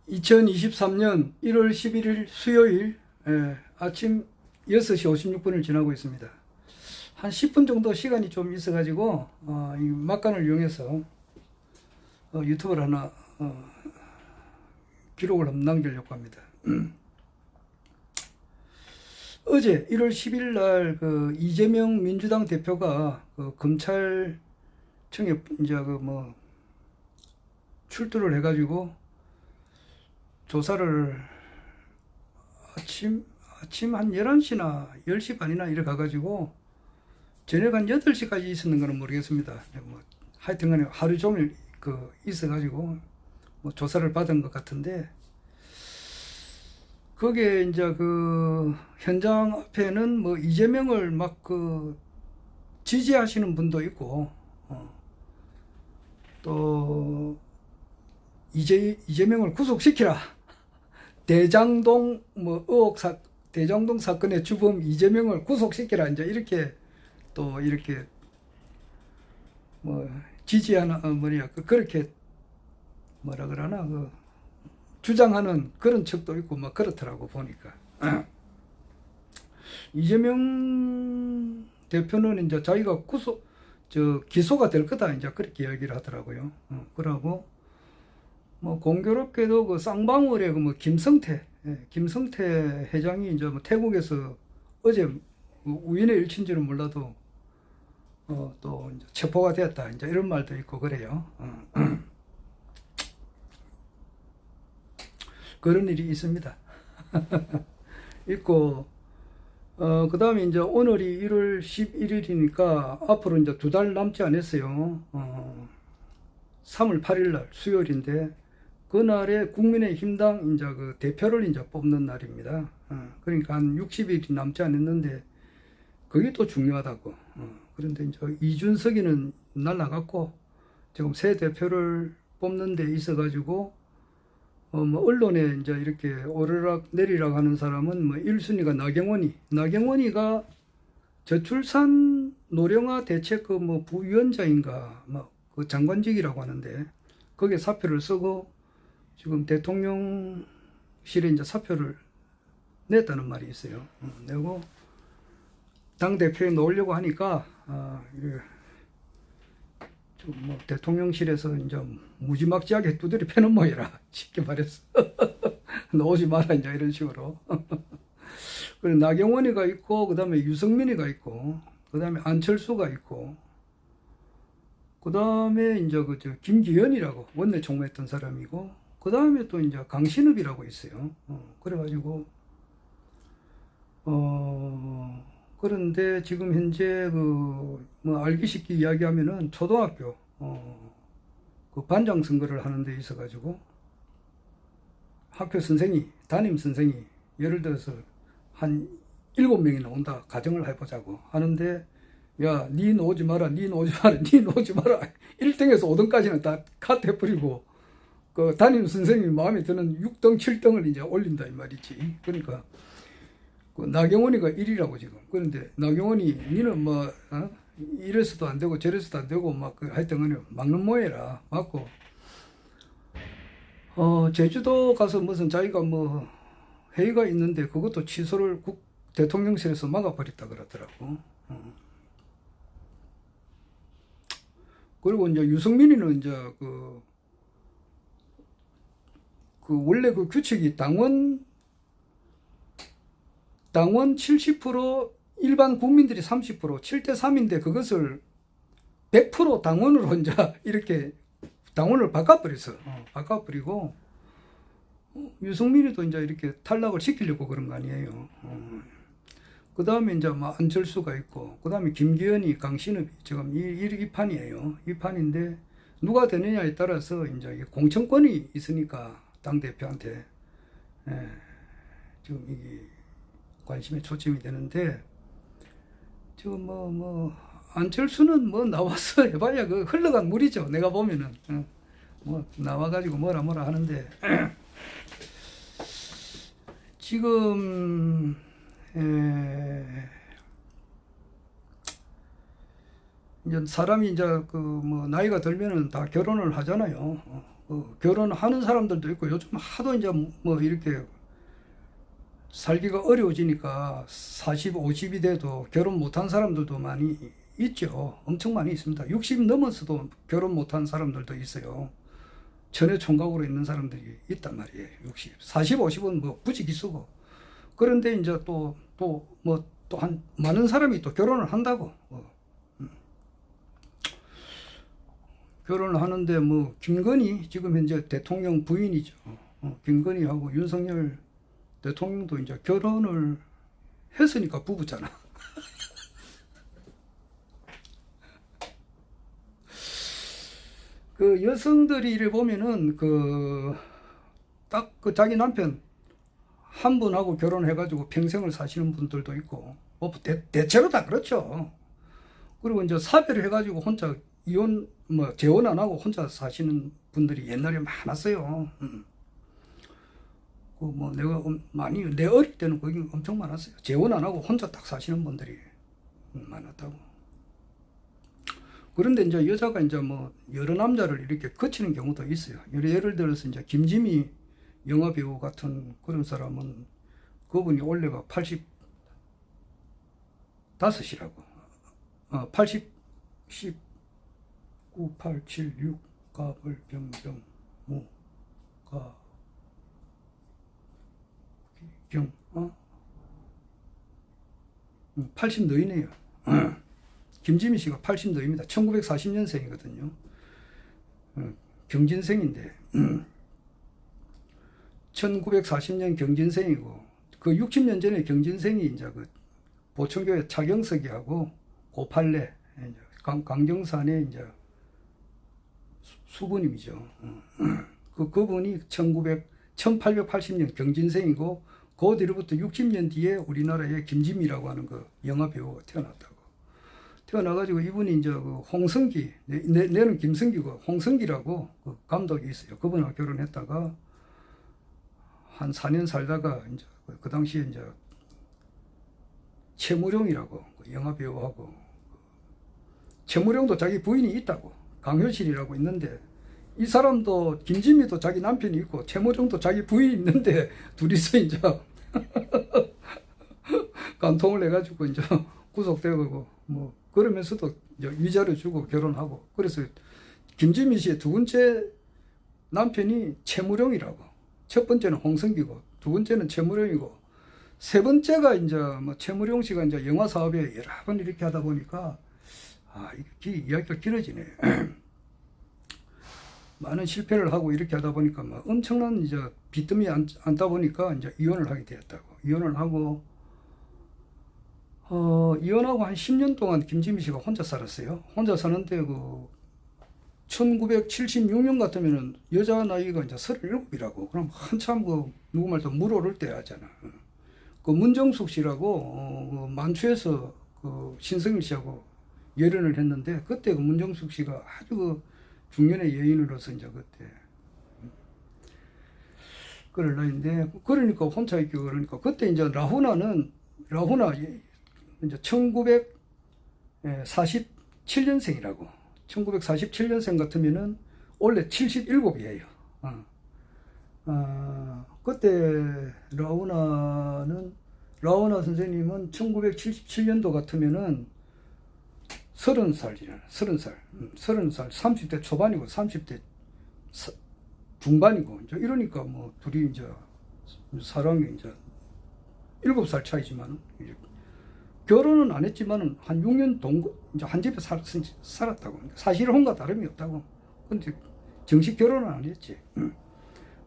2023년 1월 11일 수요일 아침 6시 56분을 지나고 있습니다. 한 10분 정도 시간이 좀 있어가지고 이 막간을 이용해서 유튜브를 하나 기록을 한번 남기려고 합니다. 어제 1월 10일 날 그 이재명 민주당 대표가 그 검찰청에 이제 그 뭐 출두를 해가지고 조사를 아침 한 11시나 10시 반이나 이래 가가지고 저녁 한 8시까지 있었는 거는 모르겠습니다. 뭐 하여튼 간에 하루 종일 그 있어가지고 뭐 조사를 받은 것 같은데, 거기에 이제 그 현장 앞에는 뭐 이재명을 막 그 지지하시는 분도 있고, 또 이재명을 구속시키라, 대장동 뭐 대장동 사건의 주범 이재명을 구속시키라, 이제 이렇게 또 이렇게 뭐 지지하는 그렇게 뭐라 그러나 그 주장하는 그런 척도 있고 막 그렇더라고 보니까. 이재명 대표는 이제 자기가 기소가 될 거다 이제 그렇게 이야기를 하더라고요. 그러고 뭐 공교롭게도 그 쌍방울의 그 뭐 김성태 회장이 이제 뭐 태국에서 어제 우연의 일치인지는 몰라도 또 이제 체포가 되었다 이제 이런 말도 있고 그래요. 그런 일이 있습니다. 있고 그 다음에 이제 오늘이 1월 11일이니까 앞으로 이제 2달 남지 않았어요. 3월 8일 날 수요일인데, 그날에 국민의힘당 이제 그 대표를 이제 뽑는 날입니다. 그러니까 한 60일이 남지 않았는데 그게 또 중요하다고. 그런데 이제 이준석이는 날라갔고 지금 새 대표를 뽑는 데 있어가지고 뭐 언론에 이제 이렇게 오르락 내리락 하는 사람은 뭐 1순위가 나경원이가 저출산 노령화 대책 그 뭐 부위원장인가 뭐 그 장관직이라고 하는데 거기에 사표를 쓰고 지금 대통령실에 이제 사표를 냈다는 말이 있어요. 내고 당 대표에 놓으려고 하니까 뭐 대통령실에서 이제 무지막지하게 두드려 패는 모양이라 쉽게 말해서 놓지 마라 이제 이런 식으로. 그리고 나경원이가 있고, 그 다음에 유승민이가 있고, 그 다음에 안철수가 있고, 그 다음에 이제 김기현이라고 원내 총무했던 사람이고, 그 다음에 또 이제 강신읍이라고 있어요. 그래가지고 그런데 지금 현재 뭐 알기 쉽게 이야기하면은 초등학교 그 반장 선거를 하는 데 있어가지고 학교 선생이, 담임 선생이 예를 들어서 한 7명이 나온다 가정을 해보자고 하는데, 야, 니 오지 마라, 니 오지 마라, 니 오지 마라. 1등에서 5등까지는 다 카트해버리고 그 담임 선생님이 마음에 드는 6등, 7등을 이제 올린다 이 말이지. 그러니까 그 나경원이가 1위라고 지금. 그런데 나경원이 니는 뭐 이래서도 안 되고 저래서도 안 되고 막 하여튼 막는 모해라 맞고, 제주도 가서 무슨 자기가 뭐 회의가 있는데 그것도 취소를 대통령실에서 막아버렸다 그러더라고. 그리고 이제 유승민이는 이제 원래 그 규칙이 당원 70%, 일반 국민들이 30%, 7대3인데 그것을 100% 당원으로 이제 이렇게 당원을 바꿔버렸어. 바꿔버리고 유승민이도 이제 이렇게 탈락을 시키려고 그런 거 아니에요. 그 다음에 이제 뭐 안철수가 있고, 그 다음에 김기현이, 강신읍이 지금 이 판이에요. 이 판인데 누가 되느냐에 따라서 이제 공천권이 있으니까 당대표한테 지금 이게 관심에 초점이 되는데, 지금 뭐 안철수는 뭐 나와서 해봐야 그 흘러간 물이죠. 내가 보면은 뭐 나와가지고 뭐라 하는데 지금 이제 사람이 이제 그 뭐 나이가 들면은 다 결혼을 하잖아요. 결혼하는 사람들도 있고, 요즘 하도 이제 뭐 이렇게 살기가 어려워지니까 40, 50이 돼도 결혼 못한 사람들도 많이 있죠. 엄청 많이 있습니다. 60 넘어서도 결혼 못한 사람들도 있어요. 전에 총각으로 있는 사람들이 있단 말이에요. 60, 40, 50은 뭐 부지기수고. 그런데 이제 또 많은 사람이 또 결혼을 한다고. 결혼을 하는데 뭐 김건희 지금 현재 대통령 부인이죠. 김건희하고 윤석열 대통령도 이제 결혼을 했으니까 부부잖아. 그 여성들이 이래 보면은 딱 그 자기 남편 한 분하고 결혼해가지고 평생을 사시는 분들도 있고, 뭐 대체로 다 그렇죠. 그리고 이제 사별을 해가지고 혼자 재혼 안 하고 혼자 사시는 분들이 옛날에 많았어요. 내 어릴 때는 거기 엄청 많았어요. 재혼 안 하고 혼자 딱 사시는 분들이 많았다고. 그런데 이제 여자가 이제 뭐 여러 남자를 이렇게 거치는 경우도 있어요. 예를 들어서 이제 김지미 영화배우 같은 그런 사람은 그분이 원래가 85이라고. 80, 10, 9, 8, 7, 6, 가을, 병, 무, 가, 경, 80 너이네요. 김지미 씨가 80 너입니다. 1940년생이거든요. 경진생인데, 1940년 경진생이고, 그 60년 전에 경진생이 이제 그 보천교회 차경석이하고 고팔레, 강정산의 이제 수부님이죠. 그분이 1880년 경진생이고, 그 뒤로부터 60년 뒤에 우리나라에 김지미라고 하는 그 영화 배우가 태어났다고. 태어나가지고 이분이 이제 그 홍성기, 내는 김성기고, 홍성기라고 그 감독이 있어요. 그분하고 결혼했다가 한 4년 살다가 이제 그 당시에 이제 최무룡이라고 그 영화 배우하고, 최무룡도 자기 부인이 있다고, 강효실이라고 있는데, 이 사람도 김지미도 자기 남편이 있고 최무룡도 자기 부인이 있는데 둘이서 이제 간통을 해가지고 이제 구속되고 뭐 그러면서도 위자료 주고 결혼하고. 그래서 김지미 씨의 두 번째 남편이 최무룡이라고. 첫 번째는 홍성기고 두 번째는 최무룡이고, 세 번째가 이제 뭐 최무룡 씨가 이제 영화 사업에 여러 번 이렇게 하다 보니까 이야기가 길어지네. 많은 실패를 하고 이렇게 하다 보니까 막 엄청난 이제 빚더미 안다 보니까 이제 이혼을 하게 되었다고. 이혼을 하고 한 10년 동안 김지미 씨가 혼자 살았어요. 혼자 사는데 1976년 같으면은 여자 나이가 이제 37이라고. 그럼 한참 누구 말도 물 오를 때 하잖아. 문정숙 씨라고 만추에서 신성일 씨하고 열연을 했는데, 그때 문정숙 씨가 아주 중년의 여인으로서 이제 그때 그럴 나이인데, 그러니까 혼자 있기 그러니까 그때 이제 라후나 이제 1947년생이라고. 1947년생 같으면은 원래 77이에요. 그때 라우나 선생님은 1977년도 같으면은 30살이잖아. 30살. 30대 초반이고 30대 중반이고 이제 이러니까 뭐 둘이 이제 사랑이 이제 7살 차이지만 결혼은 안 했지만은 한 6년 이제 한 집에 살았다고. 사실혼과 다름이 없다고. 근데 정식 결혼은 안 했지.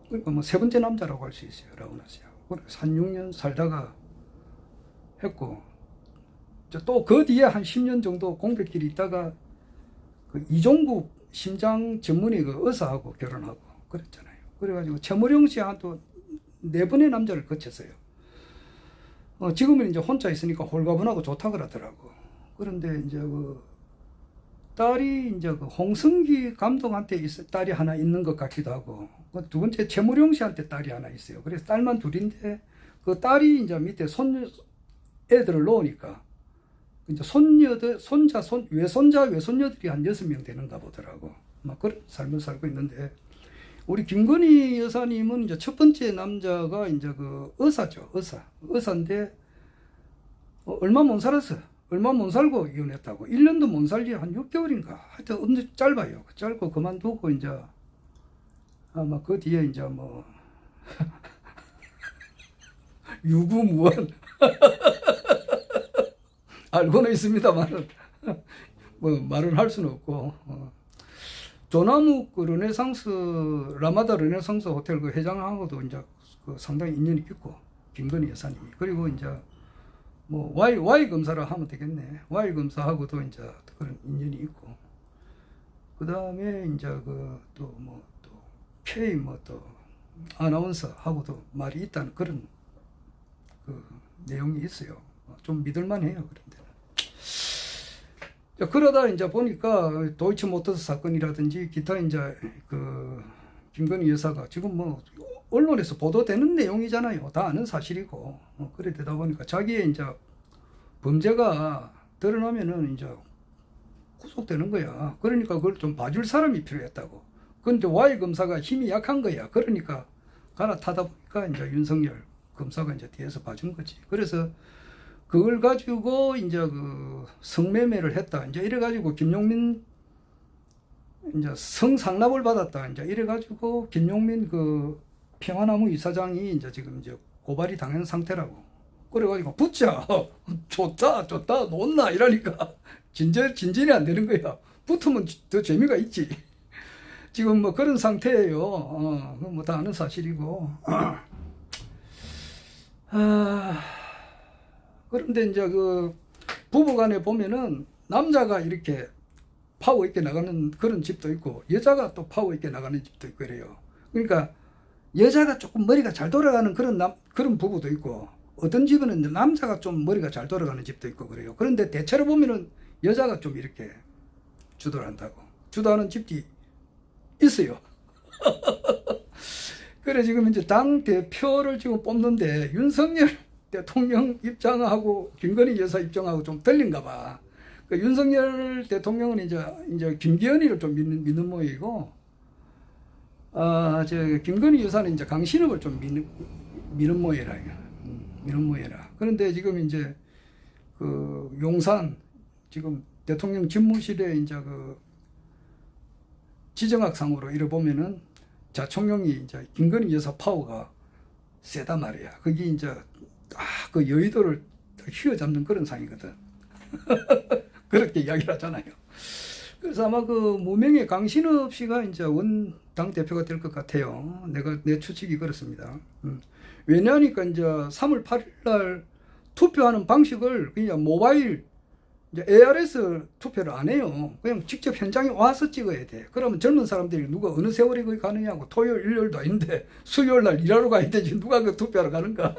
그러니까 뭐 세 번째 남자라고 할 수 있어요. 라우나 씨하고. 그래서 한 6년 살다가 했고, 또 그 뒤에 한 10년 정도 공백길이 있다가 이종국 심장 전문의 의사하고 결혼하고 그랬잖아요. 그래가지고 최무룡 씨한테 4번의 남자를 거쳤어요. 지금은 이제 혼자 있으니까 홀가분하고 좋다 그러더라고. 그런데 이제 딸이 이제 홍성기 감독한테 딸이 하나 있는 것 같기도 하고, 두 번째 최무룡 씨한테 딸이 하나 있어요. 그래서 딸만 둘인데, 그 딸이 이제 밑에 애들을 놓으니까 이제 외손자 외손녀들이 한 6명 되는가 보더라고. 막 그런 삶을 살고 있는데, 우리 김건희 여사님은 이제 첫 번째 남자가 이제 그 의사죠. 의사인데 얼마 못 살았어. 얼마 못 살고 이혼했다고. 1년도 못 살지 한 6개월인가. 하여튼 엄청 짧아요. 짧고 그만두고 이제 아마 그 뒤에 이제 뭐 유구무원 알고는 있습니다만은 뭐 말을 할 수는 없고 조나무 그 르네상스 라마다 르네상스 호텔 그 회장하고도 이제 그 상당히 인연이 있고 김건희 여사님이 그리고 이제 뭐 Y 검사를 하면 되겠네. Y 검사하고도 이제 그런 인연이 있고 그 다음에 이제 그 또 뭐 또 K 뭐 또 아나운서하고도 말이 있다는 그런 그 내용이 있어요. 좀 믿을만해요. 그런데 그러다 이제 보니까 도이치모터스 사건이라든지 기타 이제 그 김건희 여사가 지금 뭐 언론에서 보도되는 내용이잖아요. 다 아는 사실이고 그래 되다 보니까 자기의 이제 범죄가 드러나면은 이제 구속되는 거야. 그러니까 그걸 좀 봐줄 사람이 필요했다고. 근데 Y 검사가 힘이 약한 거야. 그러니까 갈아타다 보니까 이제 윤석열 검사가 이제 뒤에서 봐준 거지. 그래서 그걸 가지고 이제 그 성매매를 했다. 이제 이래가지고 김용민 이제 성상납을 받았다. 이제 이래가지고 김용민 그 평화나무 이사장이 이제 지금 이제 고발이 당한 상태라고. 그래가지고 붙자. 좋다 놓나 이러니까 진전이 안 되는 거야. 붙으면 더 재미가 있지. 지금 뭐 그런 상태예요. 뭐 다 아는 사실이고. 그런데 이제 그 부부간에 보면은 남자가 이렇게 파워 있게 나가는 그런 집도 있고 여자가 또 파워 있게 나가는 집도 있고 그래요. 그러니까 여자가 조금 머리가 잘 돌아가는 그런 부부도 있고 어떤 집은 남자가 좀 머리가 잘 돌아가는 집도 있고 그래요. 그런데 대체로 보면은 여자가 좀 이렇게 주도를 한다고. 주도하는 집이 있어요. 그래 지금 이제 당 대표를 지금 뽑는데 윤석열 대통령 입장하고 김건희 여사 입장하고 좀 틀린가 봐. 그 윤석열 대통령은 이제 김기현이를 좀 믿는 모양이고, 저 김건희 여사는 이제 강신업을 좀 믿는 모양이라. 믿는 모양이라. 그런데 지금 이제 그 용산 지금 대통령 집무실에 이제 그 지정학상으로 이래 보면은 자총령이 이제 김건희 여사 파워가 세다 말이야. 그게 이제 그 여의도를 휘어잡는 그런 상이거든. 그렇게 이야기를 하잖아요. 그래서 아마 그 무명의 강신업 씨가 이제 원당 대표가 될 것 같아요. 내 추측이 그렇습니다. 왜냐하니까 이제 3월 8일 날 투표하는 방식을 그냥 모바일 이제 ARS 투표를 안 해요. 그냥 직접 현장에 와서 찍어야 돼. 그러면 젊은 사람들이 누가 어느 세월에 거기 가느냐고. 토요일, 일요일도 아닌데 수요일 날 일하러 가야 되지. 누가 그 투표하러 가는가.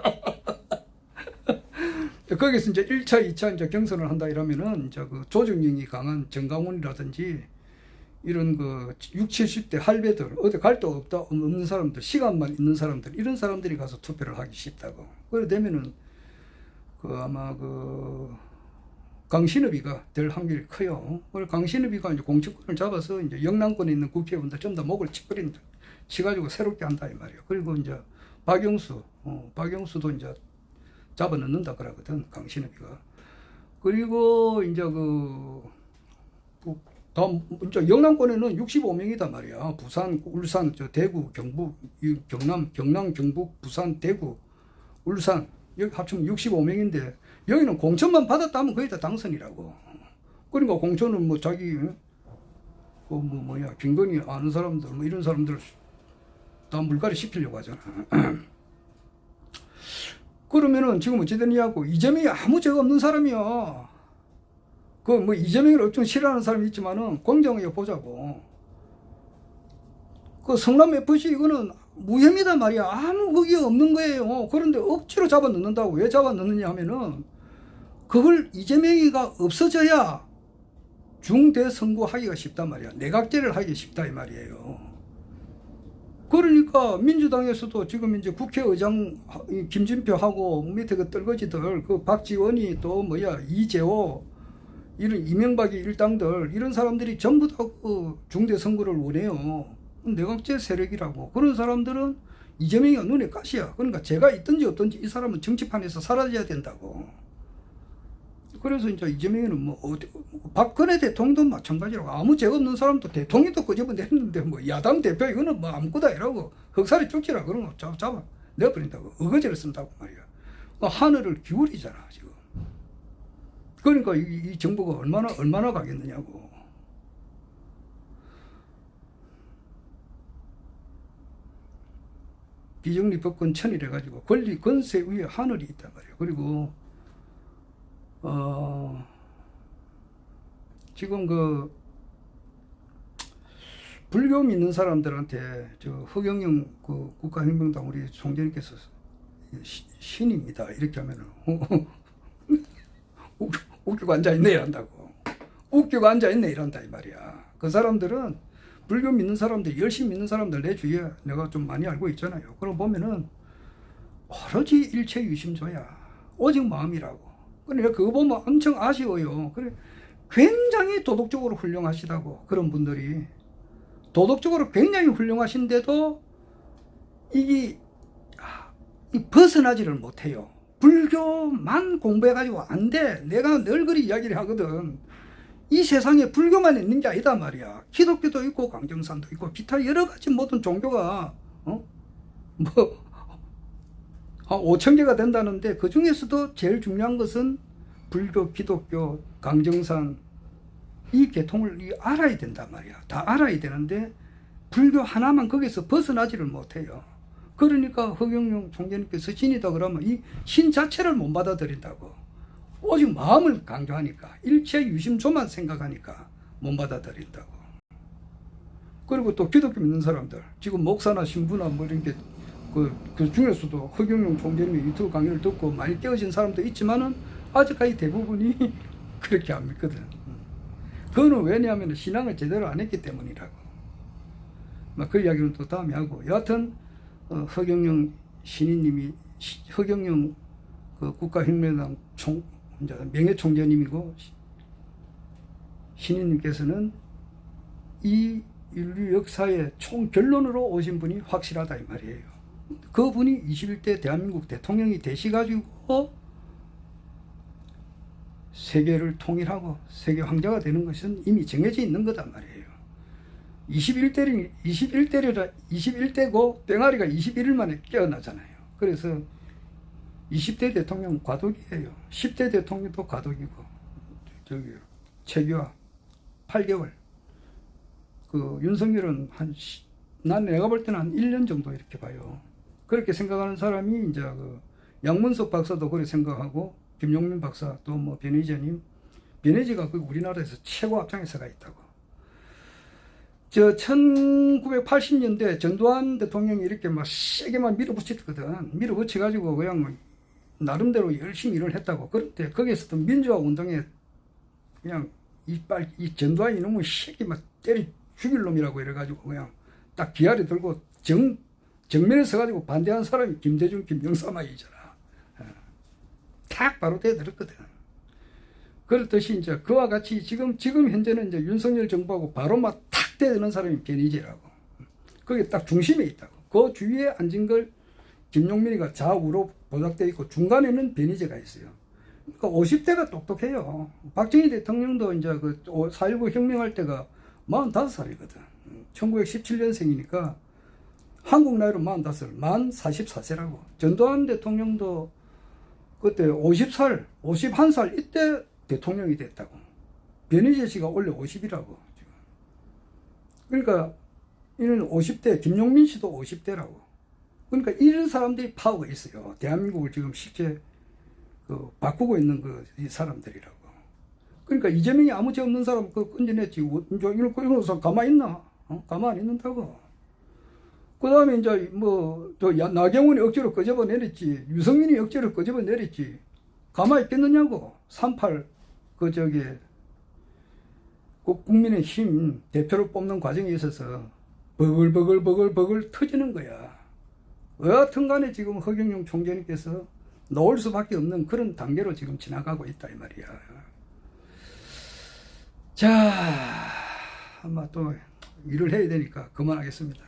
거기서 이제 1차, 2차 이제 경선을 한다 이러면은 이제 그 조직력이 강한 정강훈이라든지 이런 그 60, 70대 할배들, 어디 갈 데 없는 사람들, 시간만 있는 사람들, 이런 사람들이 가서 투표를 하기 쉽다고. 그래 되면은 그 아마 그 강신업이가 될 확률이 커요. 그래서 강신업이가 이제 공천권을 잡아서 이제 영남권에 있는 국회의원들 전부 다 목을 치가지고 새롭게 한다 이 말이에요. 그리고 이제 박영수도 이제 잡아 넣는다 그러거든, 강신업이가. 그리고 이제 다음 이제 영남권에는 65명이다 말이야. 부산, 울산, 대구, 경북, 경남, 경북, 부산, 대구, 울산 여기 합치면 65명인데. 여기는 공천만 받았다 하면 거의 다 당선이라고. 그러니까 공천은 뭐 자기, 김건희 아는 사람들, 뭐 이런 사람들 다 물갈이 시키려고 하잖아. 그러면은 지금 어찌 되냐고. 이재명이 아무 죄가 없는 사람이야. 그 뭐 이재명을 엄청 싫어하는 사람이 있지만은 공정하게 보자고. 그 성남 FC 이거는 무혐의다 말이야. 아무 그게 없는 거예요. 그런데 억지로 잡아 넣는다고. 왜 잡아 넣느냐 하면은 그걸 이재명이가 없어져야 중대선거하기가 쉽단 말이야. 내각제를 하기 쉽다 이 말이에요. 그러니까 민주당에서도 지금 이제 국회의장 김진표하고 밑에 그 떨거지들 그 박지원이 또 이재호 이런 이명박이 일당들 이런 사람들이 전부 다 그 중대선거를 원해요. 내각제 세력이라고. 그런 사람들은 이재명이가 눈에 가시야. 그러니까 제가 있든지 없든지 이 사람은 정치판에서 사라져야 된다고. 그래서 이제 이재명이는 뭐 박근혜 대통령도 마찬가지라고. 아무 죄 없는 사람도 대통령도 끄집어냈는데 뭐 야당 대표 이거는 뭐 아무것도 아니라고. 흑살이 쪽지라 그런 거 잡아 내버린다고. 어거지를 쓴다고 말이야. 하늘을 기울이잖아 지금. 그러니까 이 정부가 얼마나 가겠느냐고. 비정리법권 천일해가지고 권리 권세 위에 하늘이 있단 말이에요. 그리고 지금 그 불교 믿는 사람들한테 저 허경영 그 국가혁명당 우리 총재님께서 신입니다 이렇게 하면은 웃기고 앉아있네 이란다고. 웃기고 앉아있네 이란다 이 말이야. 그 사람들은 불교 믿는 사람들, 열심히 믿는 사람들 내 주위에 내가 좀 많이 알고 있잖아요. 그럼 보면은 오로지 일체유심조야. 오직 마음이라고. 그러니까 그거 보면 엄청 아쉬워요. 그래 굉장히 도덕적으로 훌륭하시다고. 그런 분들이 도덕적으로 굉장히 훌륭하신데도 이게 벗어나지를 못해요. 불교만 공부해가지고 안 돼. 내가 늘 그리 이야기를 하거든. 이 세상에 불교만 있는 게 아니다 말이야. 기독교도 있고 강정산도 있고 기타 여러 가지 모든 종교가 뭐 한 5천 개가 된다는데 그 중에서도 제일 중요한 것은 불교, 기독교, 강정산 이 계통을 알아야 된단 말이야. 다 알아야 되는데 불교 하나만 거기서 벗어나지를 못해요. 그러니까 허경영 총재님께서 신이다 그러면 이 신 자체를 못 받아들인다고. 오직 마음을 강조하니까 일체 유심조만 생각하니까 못 받아들인다고. 그리고 또 기독교 믿는 사람들 지금 목사나 신부나 뭐 이런 게 그 중에서도 허경영 총재님의 유튜브 강의를 듣고 많이 깨어진 사람도 있지만은 아직까지 대부분이 그렇게 안 믿거든. 그거는 왜냐하면 신앙을 제대로 안 했기 때문이라고. 그 이야기는 또 다음에 하고. 여하튼 허경영 신인님이 허경영 그 국가혁명당 명예총재님이고 신인님께서는 이 인류 역사의 총결론으로 오신 분이 확실하다 이 말이에요. 그분이 21대 대한민국 대통령이 되시가지고 세계를 통일하고 세계 황제가 되는 것은 이미 정해져 있는 거단 말이에요. 21대고 뺑아리가 21일 만에 깨어나잖아요. 그래서 20대 대통령 과도기예요. 10대 대통령도 과도기고 저기 최규하 8개월. 그 윤석열은 내가 볼 때는 한 1년 정도 이렇게 봐요. 그렇게 생각하는 사람이 이제 그 양문석 박사도 그렇게 생각하고 김용민 박사 또 뭐 변희재님, 변희재가 그 우리나라에서 최고 앞장에 서가 있다고. 저 1980년대 전두환 대통령이 이렇게 막 세게만 밀어붙였거든. 밀어붙여가지고 그냥 나름대로 열심히 일을 했다고. 그런데 거기에서도 민주화 운동에 그냥 이 전두환 이놈의 새끼 막 때려 죽일 놈이라고 이래가지고 그냥 딱 기아리 들고 정면에 서가지고 반대한 사람이 김대중, 김영삼아이잖아. 탁 바로 대들었거든. 그렇듯이 이제 그와 같이 지금 현재는 이제 윤석열 정부하고 바로 막 탁 대드는 사람이 변희재라고. 그게 딱 중심에 있다고. 그 주위에 앉은 걸 김용민이가 좌우로 보작되어 있고 중간에는 변희재가 있어요. 그러니까 50대가 똑똑해요. 박정희 대통령도 이제 그 4.19 혁명할 때가 45살이거든. 1917년생이니까 한국 나이로 45살, 만 44세라고. 전두환 대통령도 그때 50살, 51살 이때 대통령이 됐다고. 변희재 씨가 원래 50이라고. 그러니까 이는 50대, 김용민 씨도 50대라고. 그러니까 이런 사람들이 파워가 있어요. 대한민국을 지금 실제 바꾸고 있는 이 사람들이라고. 그러니까 이재명이 아무 죄 없는 사람 건져냈지. 이런 사람 가만히 있나? 가만히 있는다고. 그 다음에 이제 또 나경원이 억지로 끄집어내렸지. 유승민이 억지로 끄집어내렸지. 가만히 있겠느냐고. 38 국민의힘 대표를 뽑는 과정에 있어서 버글버글 터지는 거야. 여하튼 간에 지금 허경영 총재님께서 나올 수밖에 없는 그런 단계로 지금 지나가고 있다 이 말이야. 자, 아마 또 일을 해야 되니까 그만하겠습니다.